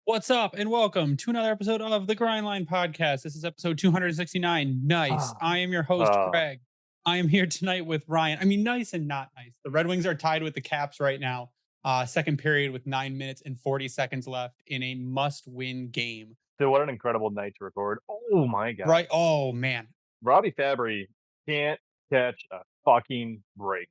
What's up, and welcome to another episode of the Grindline Podcast. This is episode 269. Nice. Ah, I am your host, uh, Craig. I am here tonight with Ryan. I mean, nice and not nice. The Red Wings are tied with the Caps right now. Second period with 9 minutes and 40 seconds left in a must-win game. so what an incredible night to record. Oh my god. Right? Oh man, Robbie Fabry can't catch a fucking break.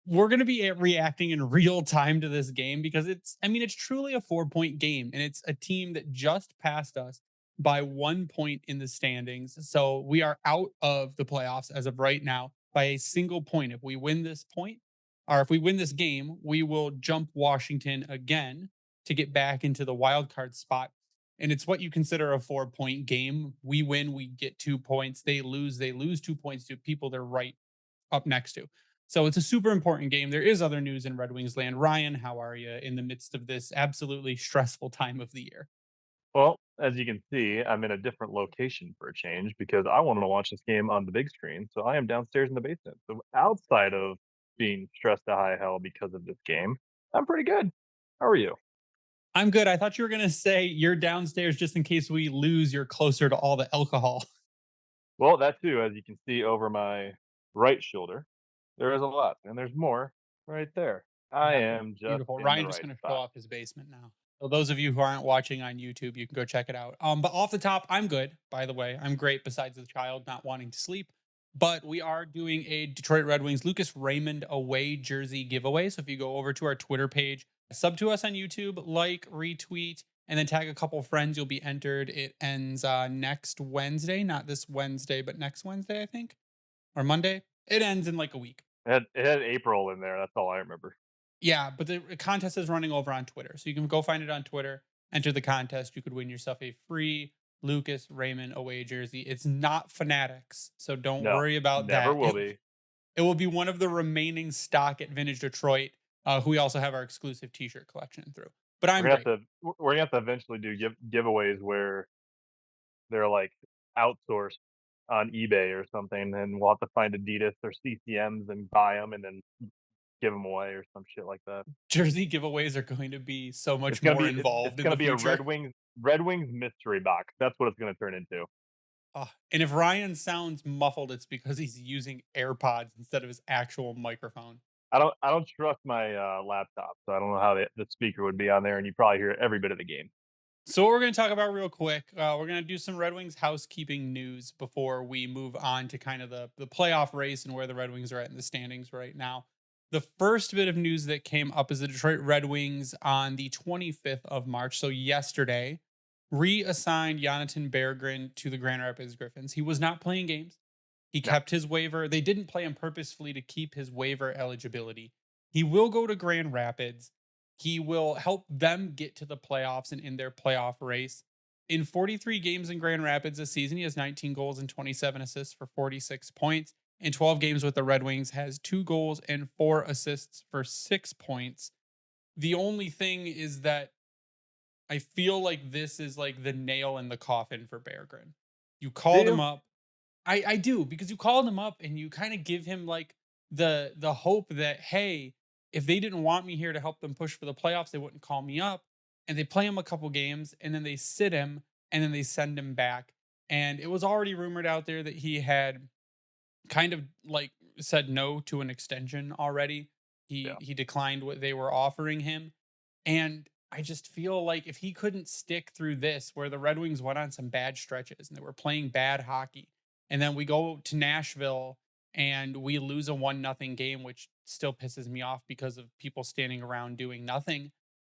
we're going to be reacting in real time to this game because it's truly a 4 point game, and it's a team that just passed us by 1 point in the standings. So we are out of the playoffs as of right now by a single point. If we win this point, or if we win this game, we will jump Washington again to get back into the wild card spot. And it's what you consider a 4 point game. We win, we get 2 points. They lose 2 points to people they're right up next to. So it's a super important game. There is other news in Red Wings land. Ryan, how are you in the midst of this absolutely stressful time of the year? Well, as you can see, I'm in a different location for a change because I wanted to watch this game on the big screen. So I am downstairs in the basement. So outside of being stressed to high hell because of this game, I'm pretty good. How are you? I'm good. I thought you were going to say you're downstairs just in case we lose. You're closer to all the alcohol. Well, that too, as you can see over my right shoulder, there is a lot, and there's more right there. I Nice. am just Beautiful. in the Ryan just right going to show spot. off his basement now. So those of you who aren't watching on YouTube, you can go check it out. But off the top, I'm good. By the way, I'm great. Besides the child not wanting to sleep, but we are doing a Detroit Red Wings Lucas Raymond away jersey giveaway. So if you go over to our Twitter page, sub to us on YouTube, like, retweet, and then tag a couple friends, you'll be entered. It ends next Wednesday, not this Wednesday, but next Wednesday, I think, or Monday. It ends in like a week. It had April in there. That's all I remember. Yeah, but the contest is running over on Twitter. So you can go find it on Twitter, enter the contest. You could win yourself a free Lucas Raymond away jersey. It's not Fanatics, so don't No, worry about never that. will be. It will be one of the remaining stock at Vintage Detroit, who we also have our exclusive T-shirt collection through. But We're I'm gonna have great. to we're gonna have to eventually do giveaways where they're like outsourced on eBay or something, and we'll have to find Adidas or CCMs and buy them and then give them away or some shit like that. Jersey giveaways are going to be so It's much gonna more be it's involved in gonna the be a future. Red Wings mystery box. That's what it's gonna turn into. And if Ryan sounds muffled, it's because he's using AirPods instead of his actual microphone. I don't trust my laptop, so I don't know how the speaker would be on there, and you probably hear every bit of the game. So what we're going to talk about real quick, we're going to do some Red Wings housekeeping news before we move on to kind of the playoff race and where the Red Wings are at in the standings right now. The first bit of news that came up is the Detroit Red Wings on the 25th of March, so yesterday, reassigned Jonatan Berggren to the Grand Rapids Griffins. He was not playing games. He No, kept his waiver. They didn't play him purposefully to keep his waiver eligibility. He will go to Grand Rapids. He will help them get to the playoffs and in their playoff race. In 43 games in Grand Rapids this season, he has 19 goals and 27 assists for 46 points. In 12 games with the Red Wings, has 2 goals and 4 assists for 6 points. The only thing is that I feel like this is like the nail in the coffin for Berggren. You do called him you? up. I do, because you called him up and you kind of give him like the hope that, hey, if they didn't want me here to help them push for the playoffs, they wouldn't call me up. And they play him a couple games and then they sit him and then they send him back. And it was already rumored out there that he had kind of like said no to an extension already. Yeah. He declined what they were offering him. And I just feel like if he couldn't stick through this, where the Red Wings went on some bad stretches and they were playing bad hockey, and then we go to Nashville and we lose a 1-0 game, which still pisses me off because of people standing around doing nothing.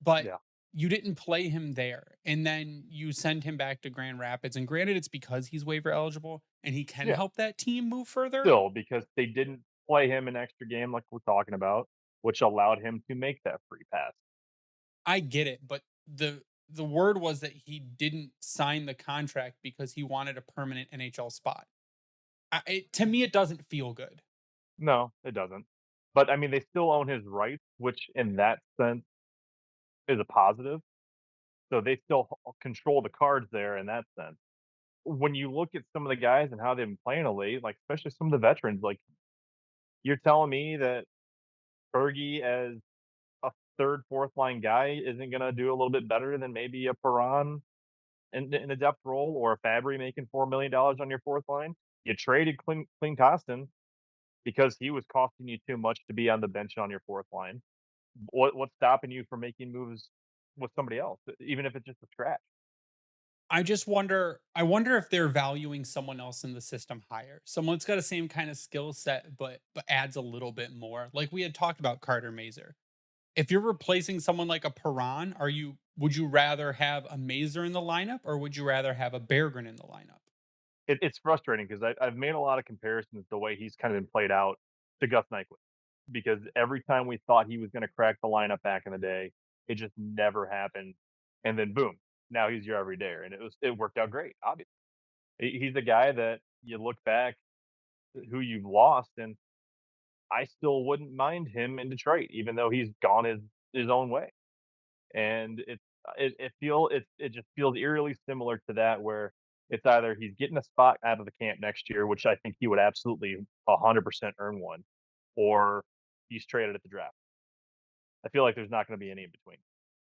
But Yeah. you didn't play him there. And then you send him back to Grand Rapids. And granted, it's because he's waiver eligible and he can Yeah. help that team move further. Still, because they didn't play him an extra game like we're talking about, which allowed him to make that free pass. I get it, but the word was that he didn't sign the contract because he wanted a permanent NHL spot. To me, it doesn't feel good. No, it doesn't. But I mean, they still own his rights, which in that sense is a positive. So they still control the cards there in that sense. When you look at some of the guys and how they've been playing of late, like especially some of the veterans, like you're telling me that Bergie as a third, fourth line guy isn't gonna do a little bit better than maybe a Perron in a depth role or a Fabry making $4 million on your fourth line. You traded Klim Kostin because he was costing you too much to be on the bench on your fourth line. What's stopping you from making moves with somebody else, even if it's just a scratch? I wonder if they're valuing someone else in the system higher. Someone that's got the same kind of skill set, but adds a little bit more. Like we had talked about Carter Mazur. If you're replacing someone like a Perron, would you rather have a Mazur in the lineup or would you rather have a Berggren in the lineup? It's frustrating because I've made a lot of comparisons the way he's kind of been played out to Gus Nyquist because every time we thought he was going to crack the lineup back in the day, it just never happened. And then boom, now he's your everydayer, and it worked out great. Obviously, he's a guy that you look back who you've lost, and I still wouldn't mind him in Detroit, even though he's gone his own way. And it just feels eerily similar to that where it's either he's getting a spot out of the camp next year, which I think he would absolutely 100% earn one, or he's traded at the draft. I feel like there's not going to be any in between.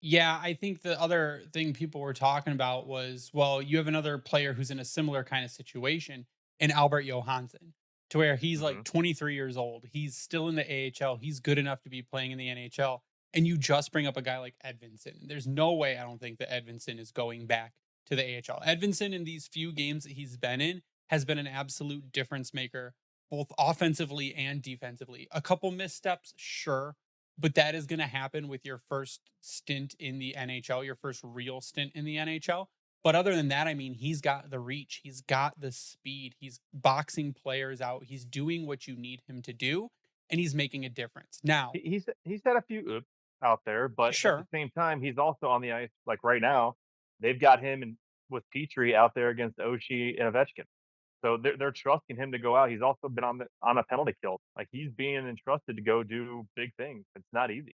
Yeah, I think the other thing people were talking about was, well, you have another player who's in a similar kind of situation in Albert Johansson, to where he's Hmm. like 23 years old. He's still in the AHL. He's good enough to be playing in the NHL. And you just bring up a guy like Edvinsson. There's no way I don't think that Edvinsson is going back to the AHL. Edvinsson, in these few games that he's been in, has been an absolute difference maker, both offensively and defensively. A couple missteps, sure, but that is going to happen with your first stint in the NHL, your first real stint in the NHL. But other than that, I mean, he's got the reach, he's got the speed, he's boxing players out, he's doing what you need him to do, and he's making a difference. Now, He's had a few oops out there, but at the sure, same time, he's also on the ice. Like right now, they've got him and with Petry out there against Oshie and Ovechkin. So they're trusting him to go out. He's also been on a penalty kill. Like he's being entrusted to go do big things. It's not easy.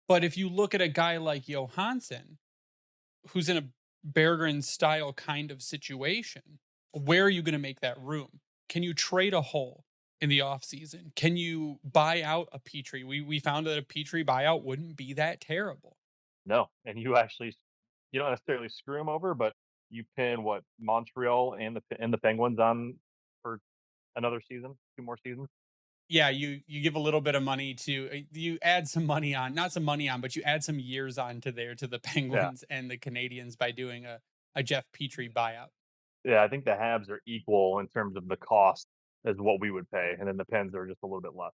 but if you look at a guy like Johansson, who's in a Berggren style kind of situation, where are you going to make that room? Can you trade a Holl in the offseason? Can you buy out a Petry? We found that a Petry buyout wouldn't be that terrible. No, and you don't necessarily screw him over, but you pin what Montreal and the Penguins on for another season, 2 more seasons. Yeah, you give a little bit of money to you add some money on, not some money on, but you add some years on to there to the Yeah, Penguins and the Canadians by doing a Jeff Petry buyout. yeah. I think the Habs are equal in terms of the cost as what we would pay, and then the Pens are just a little bit less.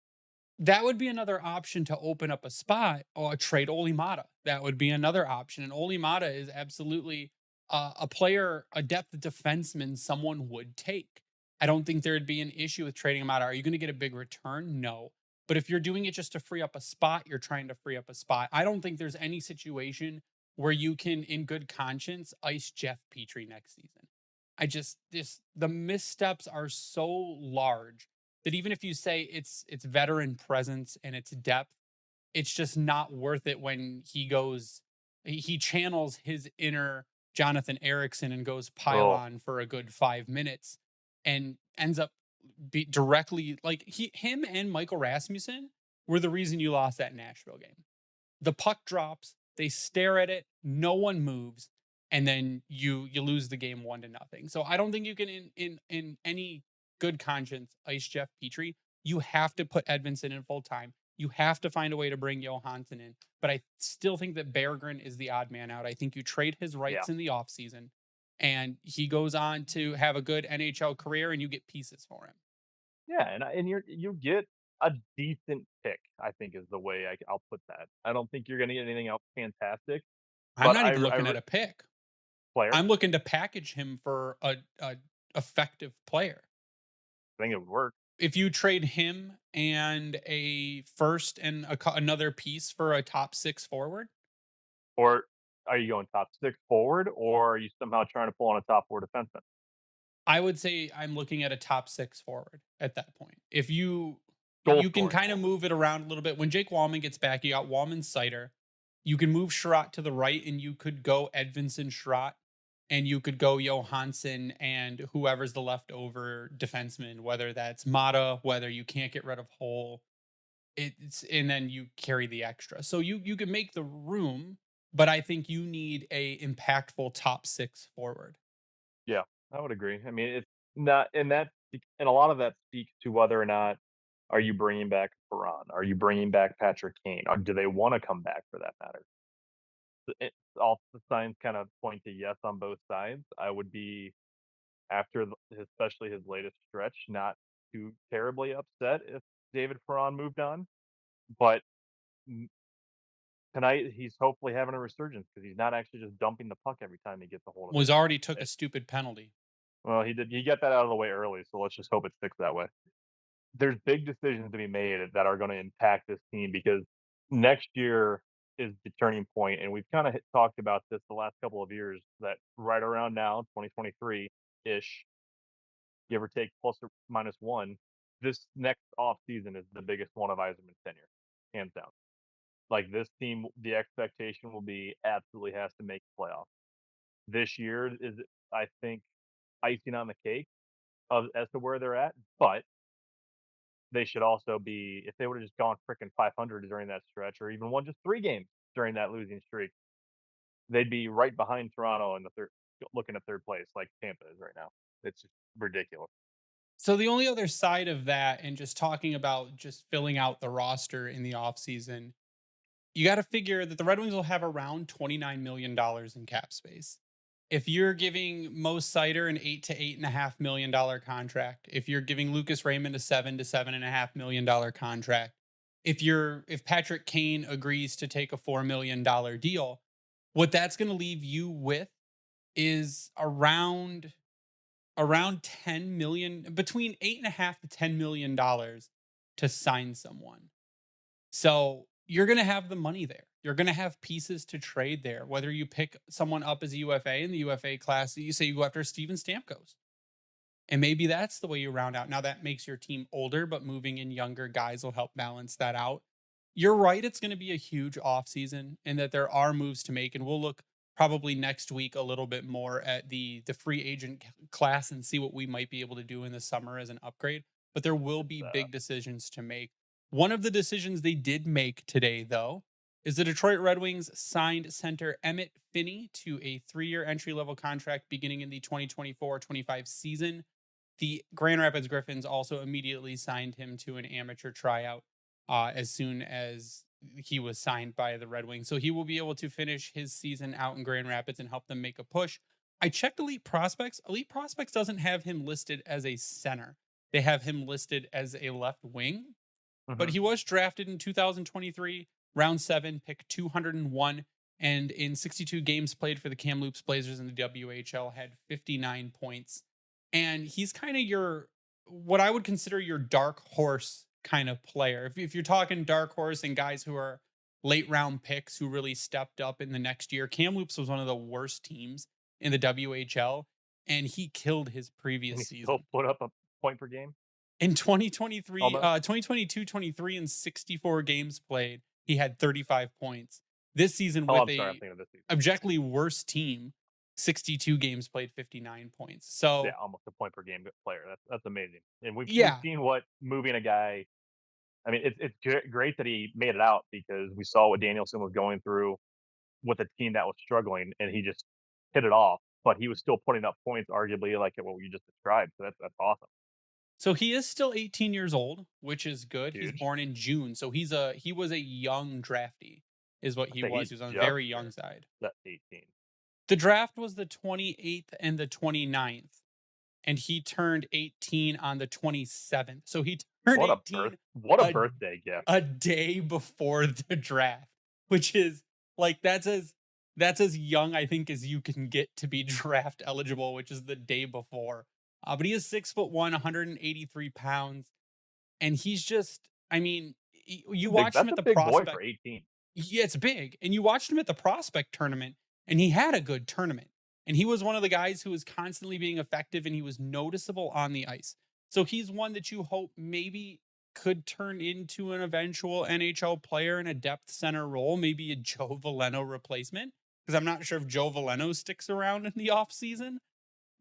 That would be another option to open up a spot or trade Oli Mata. That would be another option. And Oli Mata is absolutely a player, a depth defenseman someone would take. I don't think there'd be an issue with trading him out. Are you going to get a big return? No. But if you're doing it just to free up a spot, you're trying to free up a spot. I don't think there's any situation where you can, in good conscience, ice Jeff Petry next season. I just this the missteps are so large that even if you say it's veteran presence and it's depth, it's just not worth it when he channels his inner Jonathan Erickson and goes pile Oh on for a good 5 minutes and ends up directly like him and Michael Rasmussen were the reason you lost that Nashville game. The puck drops, they stare at it, no one moves, and then you lose the game 1-0. So I don't think you can in any good conscience ice Jeff Petry. You have to put Edvinsson in full time. You have to find a way to bring Johansson in. But I still think that Berggren is the odd man out. I think you trade his yeah, rights in the offseason and he goes on to have a good NHL career and you get pieces for him. yeah, and you get a decent pick. I think is the way I'll put that. I don't think you're going to get anything else fantastic, I'm but not even looking at a pick. player. I'm looking to package him for a effective player. I think it would work. If you trade him and a first and another piece for a top six forward, Or are you going top six forward, or are you somehow trying to pull on a top four defenseman? I would say I'm looking at a top six forward at that point. If Goal you can scoring kind of forward. move it around a little bit. When Jake Wallman gets back, you got Wallman Sider. You can move Sherratt to the right, and you could go Edvinsson Sherratt, and you could go Johansson and whoever's the leftover defenseman, whether that's Mata, whether you can't get rid of Holl. and then you carry the extra. So you can make the room, but I think you need a impactful top 6 forward. Yeah, I would agree. I mean, it's not, and a lot of that speaks to whether or not are you bringing back Perron? Are you bringing back Patrick Kane? Or do they want to come back for that matter? All the signs kind of point to yes on both sides. I would be after especially his latest stretch, not too terribly upset if David Perron moved on, but tonight he's hopefully having a resurgence because he's not actually just dumping the puck every time he gets a hold of it. Was already took a stupid penalty. Well, he got that out of the way early, so let's just hope it sticks that way. There's big decisions to be made that are going to impact this team because next year is the turning point, and we've kind of talked about this the last couple of years. That right around now, 2023 ish, give or take plus or minus one, this next off season is the biggest one of Eisenman's tenure, hands down. Like this team, the expectation will be absolutely has to make the playoffs. This year is, I think, icing on the cake of as to where they're at, but they should also be if they would have just gone freaking 500 during that stretch, or even won just 3 games during that losing streak, they'd be right behind Toronto in the third, looking at third place like Tampa is right now. It's just ridiculous. So the only other side of that, and just talking about just filling out the roster in the offseason, you got to figure that the Red Wings will have around $29 million in cap space. If you're giving Mo Seider an $8 to $8.5 million contract, if you're giving Lucas Raymond a $7 to $7.5 million contract, if Patrick Kane agrees to take a $4 million deal, what that's going to leave you with is around 10 million, between 8.5 to $10 million to sign someone. So you're going to have the money there. You're going to have pieces to trade there. Whether you pick someone up as a UFA in the UFA class, you say you go after Steven Stamkos. And maybe that's the way you round out. Now that makes your team older, but moving in younger guys will help balance that out. You're right. It's going to be a huge offseason and that there are moves to make. And we'll look probably next week a little bit more at the free agent class and see what we might be able to do in the summer as an upgrade. But there will be big decisions to make. One of the decisions they did make today, though, is the Detroit Red Wings signed center Emmitt Finnie to a 3-year entry-level contract beginning in the 2024-25 season. The Grand Rapids Griffins also immediately signed him to an amateur tryout as soon as he was signed by the Red Wings. So he will be able to finish his season out in Grand Rapids and help them make a push. I checked Elite Prospects. Elite Prospects doesn't have him listed as a center. They have him listed as a left wing, but he was drafted in 2023, round 7, pick 201, and in 62 games played for the Kamloops Blazers in the WHL had 59 points. And he's kind of what I would consider your dark horse kind of player. If you're talking dark horse and guys who are late round picks who really stepped up in the next year, Kamloops was one of the worst teams in the WHL, and he killed his previous season. Still put up a point per game in 2023, 2022-23 in 64 games played. He had 35 points. This season with objectively worse team, 62 games played, 59 points. So yeah, almost a point per game player. That's amazing. And we've seen what moving a guy. I mean, it's great that he made it out because we saw what Danielson was going through with a team that was struggling, and he just hit it off. But he was still putting up points, arguably like what you just described. So that's awesome. So he is still 18 years old, which is good. Huge. He's born in June, so he was a young draftee, is what he was. He was on the very young side. That's 18. The draft was the 28th and the 29th, and he turned 18 on the 27th. So he turned 18. What a birthday gift! A day before the draft, which is like that's as young, I think, as you can get to be draft eligible, which is the day before. But he is 6'1", 183 pounds, and he's just, I mean, you watched him at the prospect. Boy for 18. Yeah, it's big. And you watched him at the prospect tournament, and he had a good tournament. And he was one of the guys who was constantly being effective, and he was noticeable on the ice. So he's one that you hope maybe could turn into an eventual NHL player in a depth center role, maybe a Joe Veleno replacement, because I'm not sure if Joe Veleno sticks around in the offseason.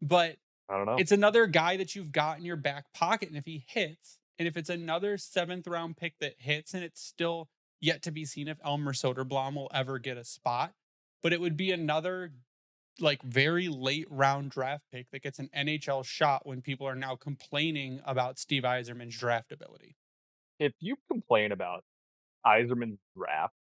But I don't know. It's another guy that you've got in your back pocket, and if he hits And if it's another 7th round pick that hits, and it's still yet to be seen if Elmer Soderblom will ever get a spot, but it would be another like very late round draft pick that gets an NHL shot when people are now complaining about Steve Yzerman's draftability. If you complain about Yzerman's draft,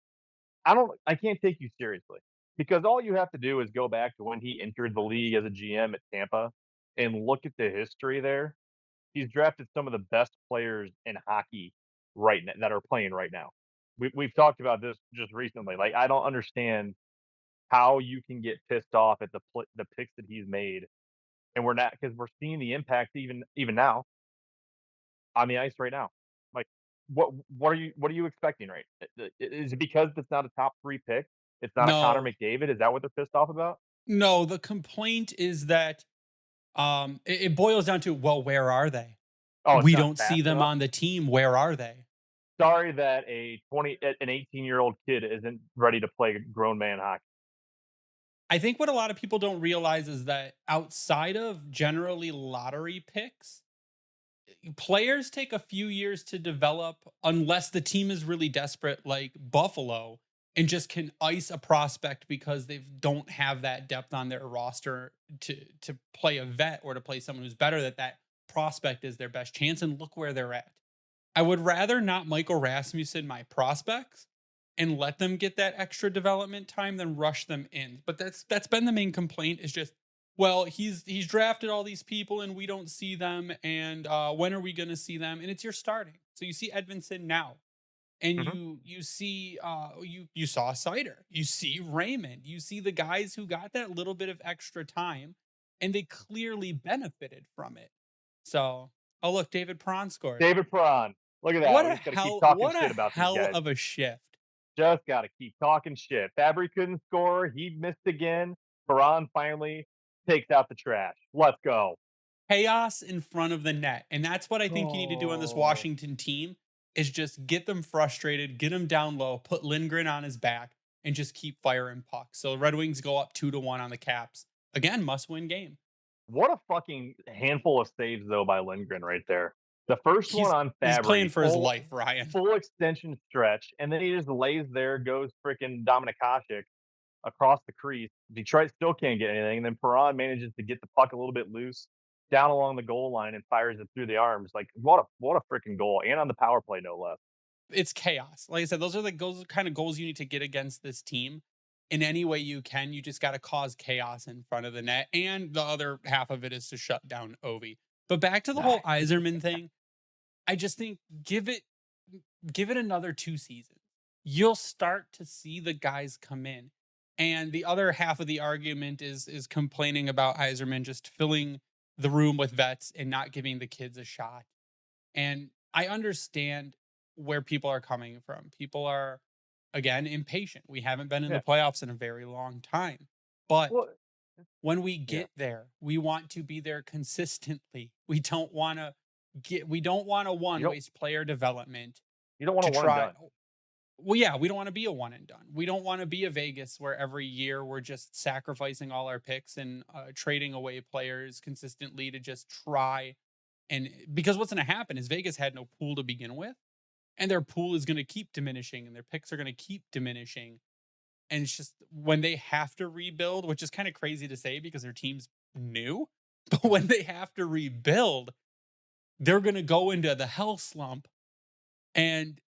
I can't take you seriously because all you have to do is go back to when he entered the league as a GM at Tampa and look at the history there. He's drafted some of the best players in hockey right now that are playing right now. We've talked about this just recently. Like I don't understand how you can get pissed off at the picks that he's made, and we're not because we're seeing the impact even now on the ice right now. Like, what are you expecting, right? Is it because it's not a top 3 pick? It's not a Connor No, McDavid? Is that what they're pissed off about? no, the complaint is that it boils down to, well, where are they? Oh, it's We not don't see fast them enough? on the team. Where are they? Sorry that an 18-year-old kid isn't ready to play grown man hockey. I think what a lot of people don't realize is that outside of generally lottery picks, players take a few years to develop unless the team is really desperate, like Buffalo, and just can ice a prospect because they don't have that depth on their roster to play a vet or to play someone who's better. That prospect is their best chance, and look where they're at. I would rather not Michael Rasmussen my prospects and let them get that extra development time than rush them in. But that's been the main complaint is just, well, he's drafted all these people and we don't see them, and when are we going to see them? And it's your starting. So you see Edvinsson now, and Mhm. you see you saw Cider, you see Raymond, you see the guys who got that little bit of extra time, and they clearly benefited from it. So, oh look, David Prawn scored. David Perron. Look at that. We just gotta keep talking What a shit about these hell guys. of a shift. Just gotta keep talking shit. Fabry couldn't score. He missed again. Perron finally takes out the trash. Let's go. Chaos in front of the net. And that's what I think you need to do on this Oh. Washington team is just get them frustrated, get them down low, put Lindgren on his back, and just keep firing pucks. So the Red Wings go up 2-1 on the Caps. Again, must win game. What a fucking handful of saves though by Lindgren right there. The first one He's on he's playing Fabry, for his life, Ryan. full extension stretch, and then he just lays there, goes freaking Dominik Hasek across the crease. Detroit still can't get anything, and then Perron manages to get the puck a little bit loose down along the goal line and fires it through the arms. Like what a freaking goal, and on the power play no less. It's chaos. Like I said, those are the goals, kind of goals you need to get against this team in any way you can. You just got to cause chaos in front of the net, and the other half of it is to shut down Ovi. But back to the whole Iserman thing, I just think give it another 2 seasons. You'll start to see the guys come in. And the other half of the argument is complaining about Iserman just filling the room with vets and not giving the kids a shot. And I understand where people are coming from. People are, again, impatient. We haven't been in the Yeah. playoffs in a very long time. But Well, when we yeah. get there, we want to be there consistently. We don't want to You one don't waste player development you don't want a to one and try. done. Well, yeah, we don't want to be a one and done. We don't want to be a Vegas where every year we're just sacrificing all our picks and trading away players consistently to just try. And because what's going to happen is Vegas had no pool to begin with, and their pool is going to keep diminishing, and their picks are going to keep diminishing. And it's just when they have to rebuild, which is kind of crazy to say because their team's new, but when they have to rebuild, they're going to go into the hell slump, and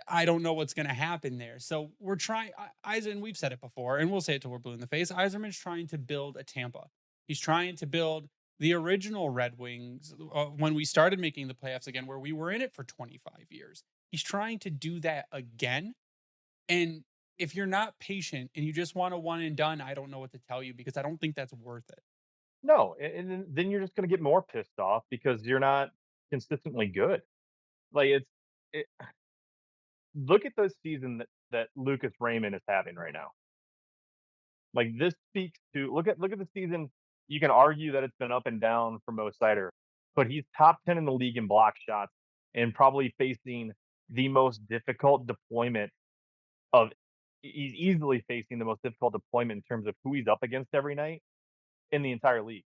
I don't know what's going to happen there. So we're trying, Eisen, we've said it before, and we'll say it till we're blue in the face. Eiserman's trying to build a Tampa. He's trying to build the original Red Wings when we started making the playoffs again, where we were in it for 25 years. He's trying to do that again. And if you're not patient and you just want a one and done, I don't know what to tell you because I don't think that's worth it. No, and then you're just gonna get more pissed off because you're not consistently good. Like it, look at the season that Lucas Raymond is having right now. Like this speaks to look at the season. You can argue that it's been up and down for Mo Sider, but he's top 10 in the league in block shots and probably facing the most difficult deployment of he's easily facing the most difficult deployment in terms of who he's up against every night in the entire league.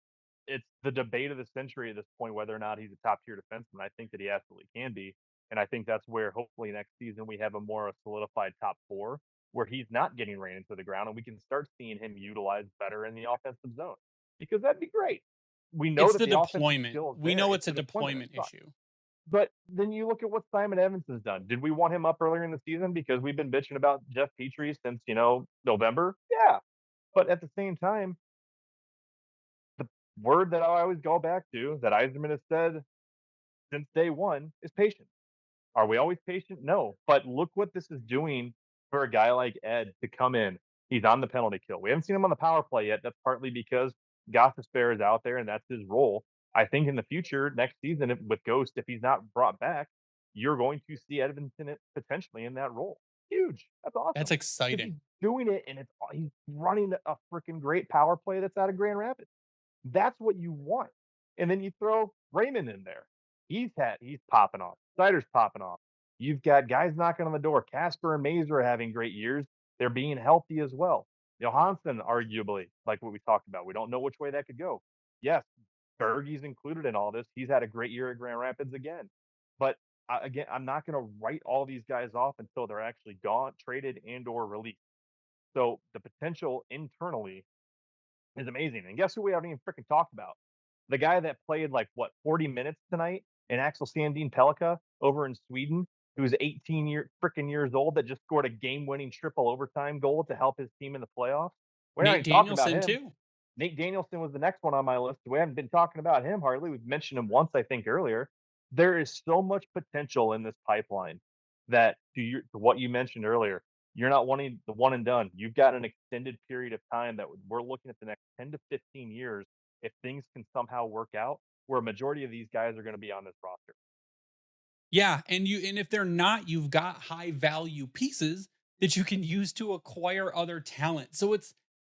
it's the debate of the century at this point whether or not he's a top tier defenseman. I think that he absolutely can be, and I think that's where hopefully next season we have a more solidified top four where he's not getting ran into the ground and we can start seeing him utilized better in the offensive zone because that'd be great. We know It's that the the offensive deployment. skill is We there. know It's it's a the deployment. It deployment sucks. issue. But then you look at what Simon Edvinsson's done. Did we want him up earlier in the season because we've been bitching about Jeff Petry since, November? Yeah. But at the same time, the word that I always go back to that Yzerman has said since day one is patience. Are we always patient? No. But look what this is doing for a guy like Ed to come in. He's on the penalty kill. We haven't seen him on the power play yet. That's partly because Gostisbehere is out there and that's his role. I think in the future, next season with Ghost, if he's not brought back, you're going to see Edvinsson potentially in that role. Huge. That's That's awesome. Because he's exciting. doing it and he's running a freaking great power play that's out of Grand Rapids. That's what you want. And then you throw Raymond in there. He's popping off. Snyder's popping off. You've got guys knocking on the door. Kasper and Mazur are having great years. They're being healthy as well. Johansson, arguably, like what we talked about. We don't know which way that could go. Yes, Bergie's included in all this. He's had a great year at Grand Rapids again. But again, I'm not going to write all these guys off until they're actually gone, traded, and or released. So the potential internally is amazing. And guess who we haven't even freaking talked about? The guy that played 40 minutes tonight in Axel Sandin Pellikka over in Sweden, who's 18 years old that just scored a game-winning triple overtime goal to help his team in the playoffs. We're not Nate even talking about Danielson him. too. Nate Danielson was the next one on my list. We haven't been talking about him hardly. We've mentioned him once, I think, earlier. There is so much potential in this pipeline that to what you mentioned earlier, you're not wanting the one and done. You've got an extended period of time that we're looking at the next 10 to 15 years if things can somehow work out where a majority of these guys are going to be on this roster. Yeah, and if they're not, you've got high value pieces that you can use to acquire other talent. So it's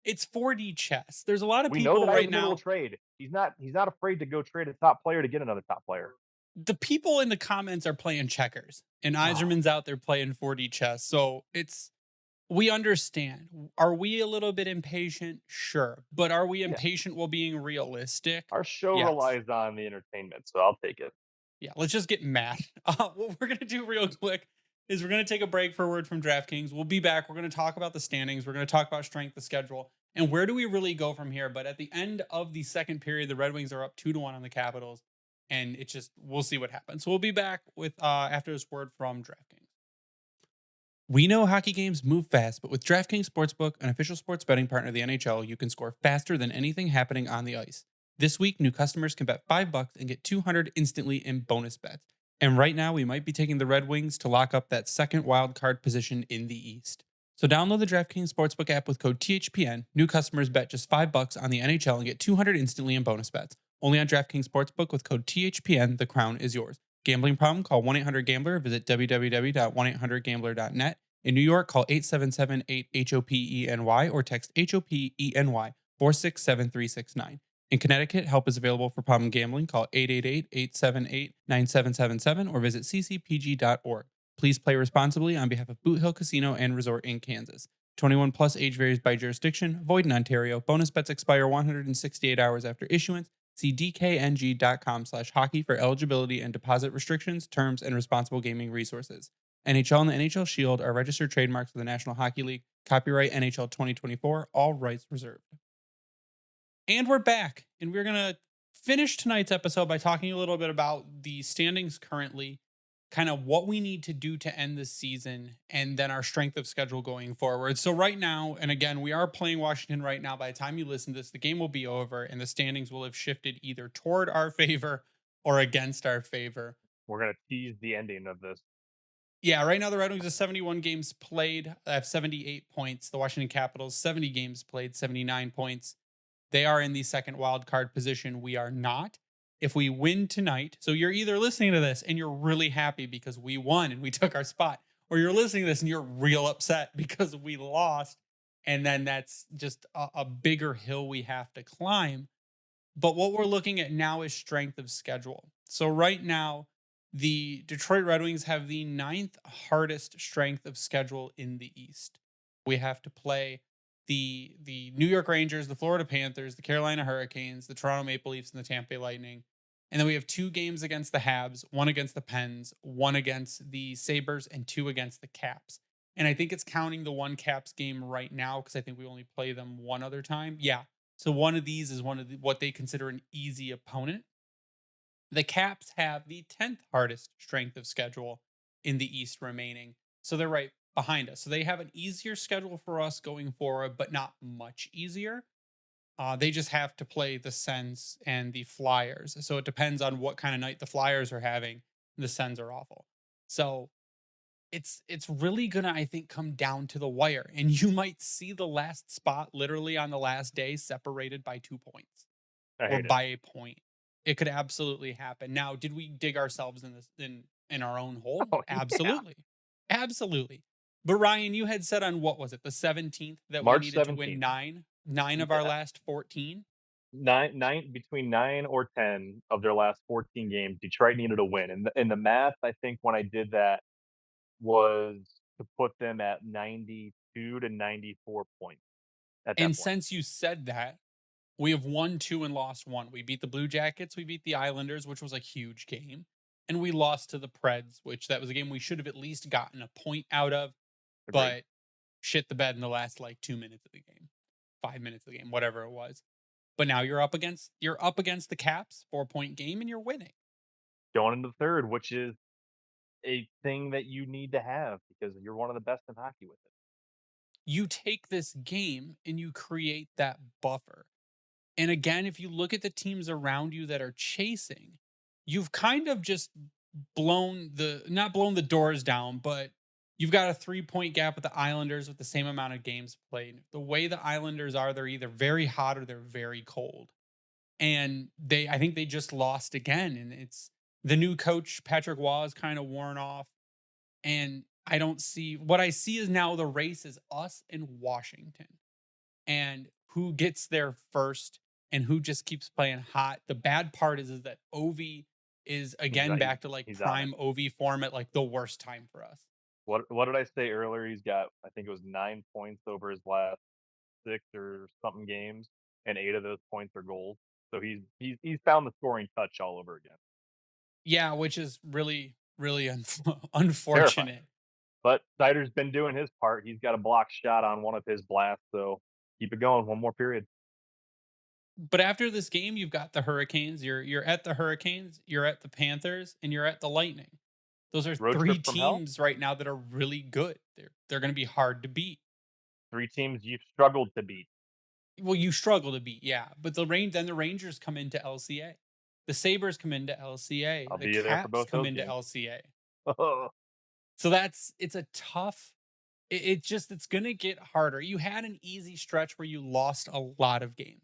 4D chess. There's a lot of We know that people right Yzerman will now. trade. He's not afraid to go trade a top player to get another top player. The people in the comments are playing checkers, and Oh, Yzerman's out there playing 4D chess. So we understand. Are we a little bit impatient? Sure. But are we yeah. impatient while being realistic? Our show Yes. relies on the entertainment, so I'll take it. Yeah, let's just get mad. What we're going to do real quick is we're going to take a break for a word from DraftKings. We'll be back. We're going to talk about the standings. We're going to talk about strength of schedule and where do we really go from here. But at the end of the second period, the Red Wings are up 2-1 on the Capitals. And we'll see what happens. So we'll be back with after this word from DraftKings. We know hockey games move fast, but with DraftKings Sportsbook, an official sports betting partner of the NHL, you can score faster than anything happening on the ice. This week, new customers can bet $5 and get $200 instantly in bonus bets. And right now, we might be taking the Red Wings to lock up that second wild card position in the East. So download the DraftKings Sportsbook app with code THPN. New customers bet just $5 on the NHL and get $200 instantly in bonus bets. Only on DraftKings Sportsbook with code THPN. The crown is yours. Gambling problem? Call 1-800-GAMBLER. Visit www.1800gambler.net. In New York, call 877-8-HOPENY or text HOPENY 467369. In Connecticut, help is available for problem gambling. Call 888-878-9777 or visit ccpg.org. Please play responsibly on behalf of Boot Hill Casino and Resort in Kansas. 21 plus, age varies by jurisdiction. Void in Ontario. Bonus bets expire 168 hours after issuance. See dkng.com/hockey for eligibility and deposit restrictions, terms, and responsible gaming resources. NHL and the NHL Shield are registered trademarks of the National Hockey League. Copyright NHL 2024. All rights reserved. And we're back. And we're going to finish tonight's episode by talking a little bit about the standings currently, kind of what we need to do to end this season, and then our strength of schedule going forward. So right now, and again, we are playing Washington right now. By the time you listen to this, the game will be over and the standings will have shifted either toward our favor or against our favor. We're going to tease the ending of this. Yeah, right now the Red Wings have 71 games played, have 78 points. The Washington Capitals, 70 games played, 79 points. They are in the second wild card position. We are not. If we win tonight, so you're either listening to this and you're really happy because we won and we took our spot, or you're listening to this and you're real upset because we lost. And then that's just a bigger hill we have to climb. But what we're looking at now is strength of schedule. So right now, the Detroit Red Wings have the 9th hardest strength of schedule in the East. We have to play the New York Rangers, the Florida Panthers, the Carolina Hurricanes, the Toronto Maple Leafs, and the Tampa Bay Lightning. And then we have 2 games against the Habs, 1 against the Pens, 1 against the Sabres, and 2 against the Caps. And I think it's counting the 1 Caps game right now because I think we only play them one other time. Yeah. So one of these is one of what they consider an easy opponent. The Caps have the 10th hardest strength of schedule in the East remaining. So they're right behind us. So they have an easier schedule for us going forward, but not much easier. They just have to play the Sens and the Flyers. So it depends on what kind of night the Flyers are having. The Sens are awful. So it's really gonna, I think, come down to the wire. And you might see the last spot literally on the last day separated by 2 points I or hate it. by a point. It could absolutely happen. Now, did we dig ourselves in this in our own hole? Oh, yeah. Absolutely. Absolutely. But Ryan, you had said on what was it, the 17th that we March needed to win 17th. nine of our Yeah. last 14? 9 between 9 or 10 of their last 14 games, Detroit needed a win. And the math, I think, when I did that was to put them at 92 to 94 points at that And point. since you said that, we have won 2 and lost 1. We beat the Blue Jackets, we beat the Islanders, which was a huge game, and we lost to the Preds, which that was a game we should have at least gotten a point out of, Agreed. but shit the bed in the last like 2 minutes of the game, 5 minutes of the game, whatever it was. But now you're up against the Caps, 4-point game, and you're winning. Going into the third, which is a thing that you need to have because you're one of the best in hockey with it. You take this game and you create that buffer. And again, if you look at the teams around you that are chasing, you've kind of just blown the not blown the doors down, but you've got a 3-point gap with the Islanders with the same amount of games played. The way the Islanders are, they're either very hot or they're very cold. And I think they just lost again. And it's the new coach, Patrick Waugh, is kind of worn off. And I don't see what I see is now the race is us and Washington and who gets there first and who just keeps playing hot. The bad part is that Ovi is He's again on, he's, back to like he's on it. prime Ovi form at like the worst time for us. What did I say earlier? He's got, I think it was 9 points over his last 6 or something games, and 8 of those points are goals. So he's found the scoring touch all over again. Yeah, which is really, really Terrifying. unfortunate. But Seider's been doing his part. He's got a block shot on one of his blasts, so keep it going. One more period. But after this game, you've got the Hurricanes. You're at the Hurricanes, you're at the Panthers, and you're at the Lightning. Those are Road 3 trip from hell. teams right now that are really good. They're going to be hard to beat. 3 teams you've struggled to beat. Well, you struggle to beat, yeah. But the Rangers come into LCA. The Sabres come into LCA. I'll The be there for Caps both come those into games. LCA. So it's a tough it's going to get harder. You had an easy stretch where you lost a lot of games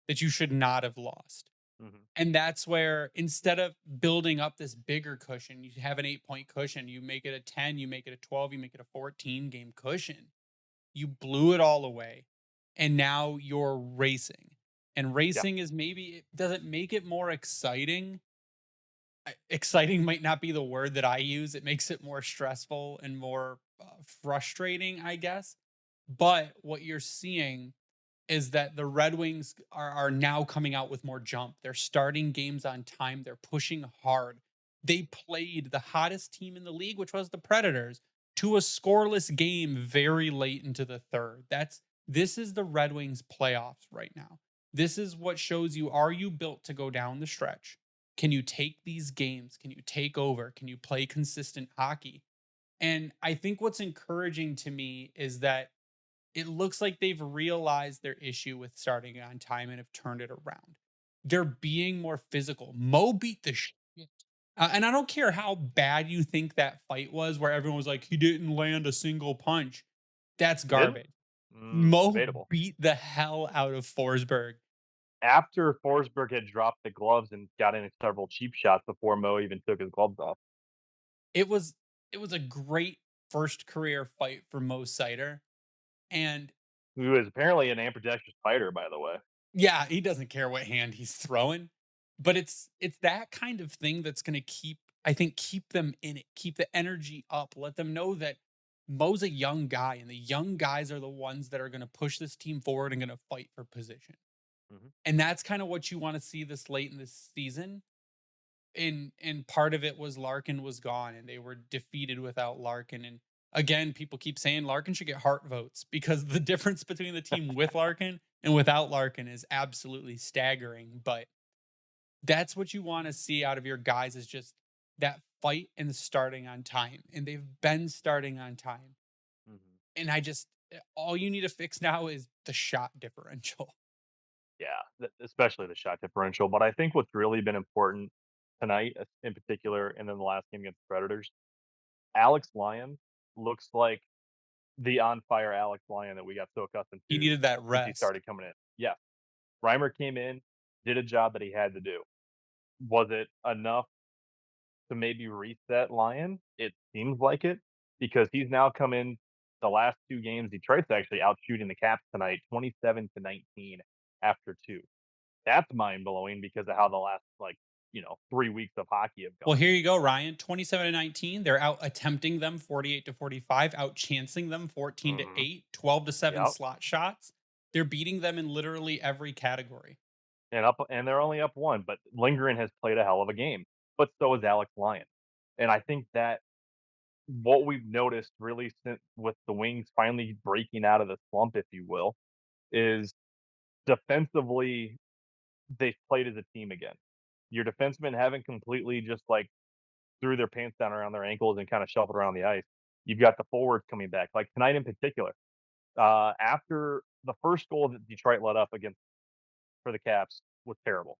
that you should not have lost. Mhm. And that's where instead of building up this bigger cushion, you have an 8-point cushion, you make it a 10, you make it a 12, you make it a 14 game cushion. You blew it all away. And now you're racing. And Yeah, racing is maybe it doesn't make it more exciting. Exciting might not be the word that I use. It makes it more stressful and more frustrating, I guess. But what you're seeing is that the Red Wings are now coming out with more jump. They're starting games on time. They're pushing hard. They played the hottest team in the league, which was the Predators, to a scoreless game very late into the third. This is the Red Wings playoffs right now. This is what shows you, are you built to go down the stretch? Can you take these games? Can you take over? Can you play consistent hockey? And I think what's encouraging to me is that it looks like they've realized their issue with starting on time and have turned it around. They're being more physical. Mo beat the shit. And I don't care how bad you think that fight was, where everyone was like, he didn't land a single punch. That's he didn't. garbage. Mo Debatable. beat the hell out of Forsberg. After Forsberg had dropped the gloves and got in several cheap shots before Mo even took his gloves off. It was it was a great first career fight for Mo Seider. And Who is apparently an ambidextrous fighter, by the way. yeah, he doesn't care what hand he's throwing, but it's that kind of thing that's going to keep I think keep them in it, keep the energy up, let them know that Mo's a young guy, and the young guys are the ones that are going to push this team forward and going to fight for position. Mhm. And that's kind of what you want to see this late in this season. And part of it was Larkin was gone and they were defeated without Larkin. And again, people keep saying Larkin should get heart votes because the difference between the team with Larkin and without Larkin is absolutely staggering. But that's what you want to see out of your guys is just that fight and starting on time. And they've been starting on time. Mhm. And all you need to fix now is the shot differential. Yeah, especially the shot differential. But I think what's really been important tonight, in particular, and then the last game against the Predators, Alex Lyon looks like the on fire Alex Lyon that we got so accustomed He to needed that since he rest. started coming in. Yeah, Reimer came in, did a job that he had to do. Was it enough to maybe reset Lyon? It seems like it because he's now come in the last 2 games. Detroit's actually out shooting the Caps tonight, 27-19 after 2. That's mind blowing because of how the last 3 weeks of hockey have Well, gone. here you go, Ryan. 27-19. They're out attempting them 48-45, out chancing them 14 to Mhm. 8, 12 to 7 Yep. slot shots. They're beating them in literally every category. And they're only up 1, but Lindgren has played a hell of a game, but so has Alex Lyon. And I think that what we've noticed really since with the Wings finally breaking out of the slump, if you will, is defensively they've played as a team again. Your defensemen haven't completely just like threw their pants down around their ankles and kind of shuffled around the ice. You've got the forwards coming back, like tonight in particular. After the first goal that Detroit let up against for the Caps was terrible.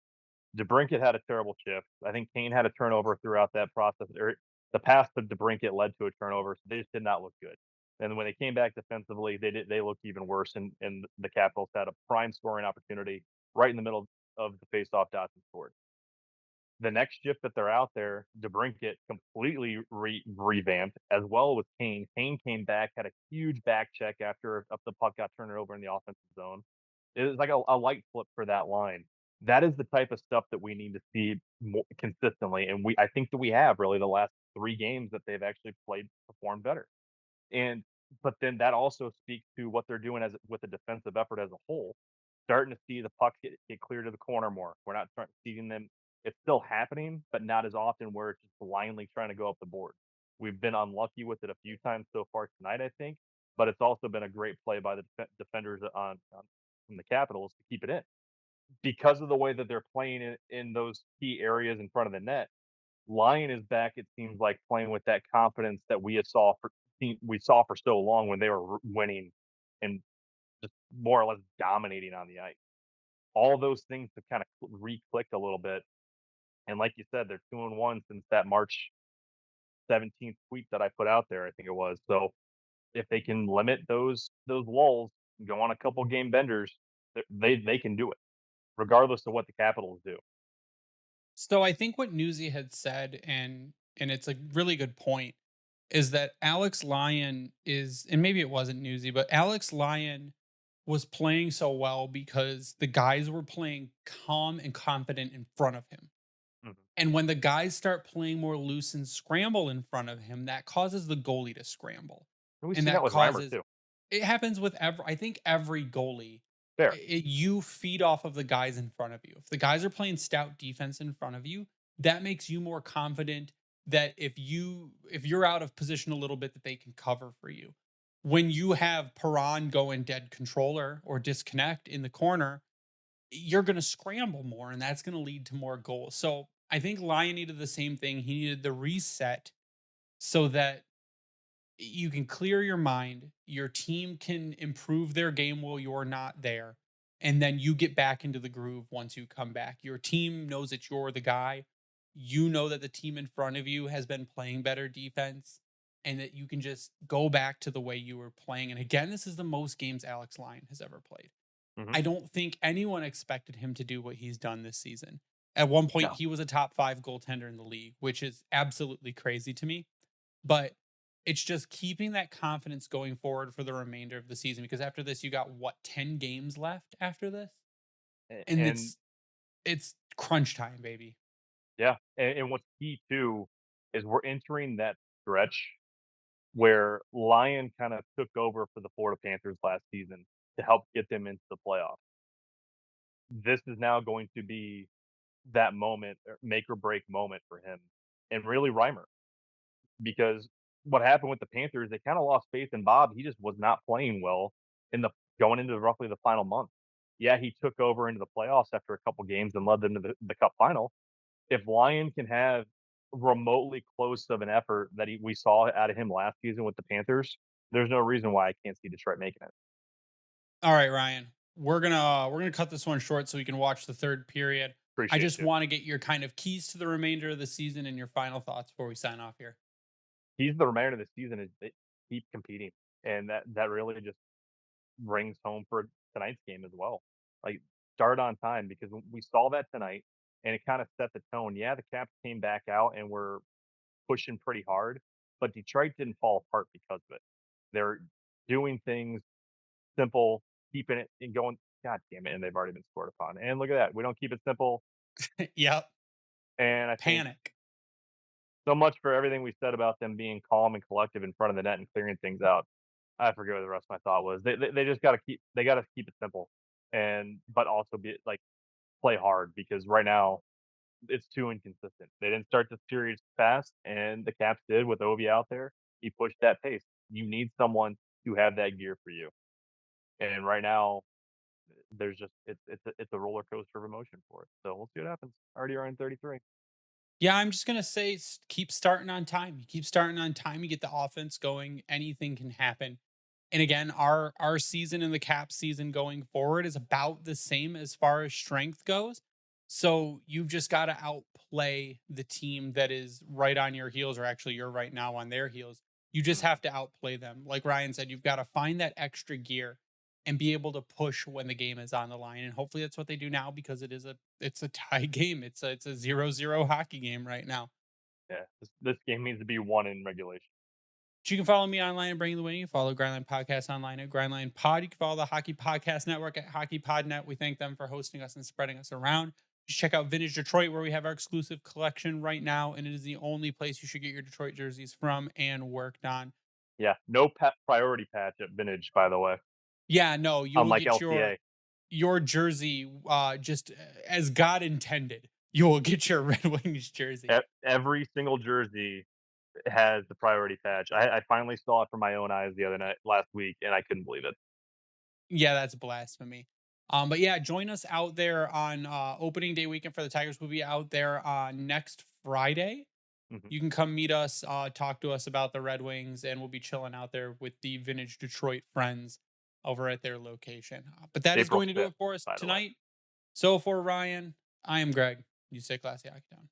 DeBrincat had a terrible shift. I think Kane had a turnover throughout that process. The pass to DeBrincat led to a turnover, so they just did not look good. And when they came back defensively, they looked even worse. And the Capitals had a prime scoring opportunity right in the middle of the faceoff dots and scored. The next shift that they're out there, DeBrincat completely revamped as well with Kane. Kane came back, had a huge back check after up the puck got turned over in the offensive zone. It was like a light flip for that line. That is the type of stuff that we need to see more consistently, and I think that we have really the last 3 games that they've actually played performed better. And but then that also speaks to what they're doing as with the defensive effort as a whole. Starting to see the pucks get clear to the corner more. We're not seeing them. It's still happening, but not as often where it's just blindly trying to go up the board. We've been unlucky with it a few times so far tonight, I think, but it's also been a great play by the defenders on from the Capitals to keep it in because of the way that they're playing in those key areas in front of the net. Lyon is back, it seems like, playing with that confidence that we saw for so long when they were winning and just more or less dominating on the ice. All those things have kind of re-clicked a little bit, and like you said, they're 2-1 since that March 17th tweet that I put out there, I think it was. So if they can limit those lulls, go on a couple game benders, they can do it, regardless of what the Capitals do. So I think what Newsy had said, and it's a really good point, is that Alex Lyon is, and maybe it wasn't Newsy, but Alex Lyon was playing so well because the guys were playing calm and confident in front of him. Mhm. And when the guys start playing more loose and scramble in front of him, that causes the goalie to scramble. And we've And seen that that with Reimer causes too. it happens with I think every goalie. Fair. You feed off of the guys in front of you. If the guys are playing stout defense in front of you, that makes you more confident that if you're out of position a little bit, that they can cover for you. When you have Perron go in dead controller or disconnect in the corner, you're going to scramble more, and that's going to lead to more goals. So I think Lyon needed the same thing. He needed the reset so that you can clear your mind, your team can improve their game while you're not there, and then you get back into the groove once you come back. Your team knows that you're the guy. You know that the team in front of you has been playing better defense and that you can just go back to the way you were playing. And again, this is the most games Alex Lyon has ever played. Mhm. I don't think anyone expected him to do what he's done this season. At one point, No. he was a top 5 goaltender in the league, which is absolutely crazy to me. But it's just keeping that confidence going forward for the remainder of the season because after this, you got what, 10 games left after this? And And it's crunch time, baby. yeah, and what's key too is we're entering that stretch where Lyon kind of took over for the Florida Panthers last season to help get them into the playoffs. This is now going to be that moment, make or break moment for him, and really Reimer, because what happened with the Panthers, they kind of lost faith in Bob. He just was not playing well in the going into roughly the final month. Yeah, he took over into the playoffs after a couple games and led them to the cup final. If Lyon can have remotely close of an effort that we saw out of him last season with the Panthers, there's no reason why I can't see Detroit making it. All right, Ryan. We're gonna cut this one short so we can watch the third period. I Appreciate just you. want to get your kind of keys to the remainder of the season and your final thoughts before we sign off here. He's the remainder of the season is they keep competing, and that really just rings home for tonight's game as well. Like, start on time because we saw that tonight, and it kind of set the tone. Yeah, the Caps came back out and were pushing pretty hard, but Detroit didn't fall apart because of it. They're doing things simple, keeping it and going. God damn it! And they've already been scored upon. And look at that. We don't keep it simple. Yep. And I think Panic. so much for everything we said about them being calm and collective in front of the net and clearing things out. I forget what the rest of my thought was. They just gotta keep it simple and but also be like play hard because right now it's too inconsistent. They didn't start the series fast, and the Caps did with Ovi out there. He pushed that pace. You need someone to have that gear for you. And right now, there's just it's a roller coaster of emotion for it. So we'll see what happens. Already are in 33. Yeah, I'm just gonna say keep starting on time. You keep starting on time, you get the offense going, anything can happen. And again, our season and the cap season going forward is about the same as far as strength goes. So you've just got to outplay the team that is right on your heels, or actually you're right now on their heels. You just Mhm. have to outplay them. Like Ryan said, you've got to find that extra gear and be able to push when the game is on the line. And hopefully that's what they do now because it's a tie game. It's a 0-0 hockey game right now. Yeah, this game needs to be won in regulation. You can follow me online at Bringing the Winning. You follow Grindline Podcast online at Grindline Pod. You can follow the Hockey Podcast Network at Hockey Podnet. We thank them for hosting us and spreading us around. Just check out Vintage Detroit, where we have our exclusive collection right now, and it is the only place you should get your Detroit jerseys from and worked on. Yeah, no priority patch at Vintage, by the way, Yeah, no, you will unlike get LTA. your jersey just as God intended. You will get your Red Wings jersey. Every single jersey has the priority patch. I finally saw it from my own eyes the other night, last week, and I couldn't believe it. Yeah, that's blasphemy. But yeah, join us out there on opening day weekend for the Tigers. We'll be out there next Friday. Mhm. You can come meet us, talk to us about the Red Wings, and we'll be chilling out there with the Vintage Detroit friends over at their location. But that is April going to do 5th, it for us by the way. tonight. So for Ryan, I am Greg. You stay classy, Hockey Town.